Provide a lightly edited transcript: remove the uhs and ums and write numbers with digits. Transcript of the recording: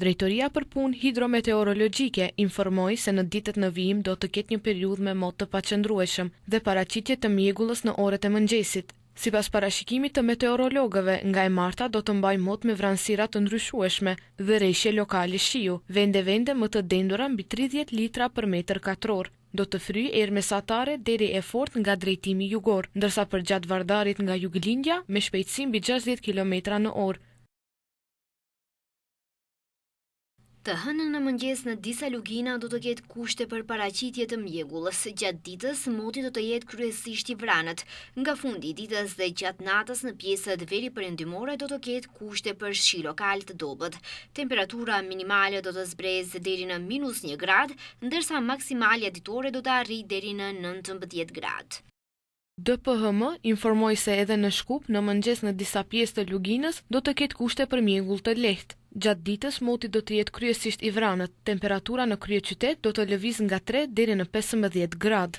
Drejtoria për punë hidrometeorologjike informoi se në ditët në vijim do të ketë një periudhë me mot të paqëndrueshëm dhe paraqitje të mjegullës në orët e mëngjesit. Sipas parashikimit të meteorologëve, nga e marta do të mbajë mot me vranësira të ndryshueshme dhe rreshje lokale shiu, vende më të dendura mbi 30 litra për metër katror. Do të fryjë erë mesatare deri e fortë nga drejtimi jugor, ndërsa për gjatë vardarit nga juglindja me shpejtësi mbi 60 km në orë. Të hënën në mëngjes në disa lugina do të ketë kushte për paraqitje të mjegullës. Gjatë ditës, moti do të jetë kryesisht i vranët. Nga fundi i ditës dhe gjatë natës në pjesët veri perëndimore do të ketë kushte për shi lokal të dobët. Temperatura minimale do të zbresë deri në -1 gradë, ndërsa maksimalja ditore do të arrijë deri në 19 gradë. DPHM informoi se edhe në Shkup në mëngjes në disa pjesë të luginës do të ketë kushte për mjegull të lehtë. Gjatë ditës moti do të jetë kryesisht i vranët. Temperatura në kryeqytet do të lëvizë nga 3 deri në 15 gradë.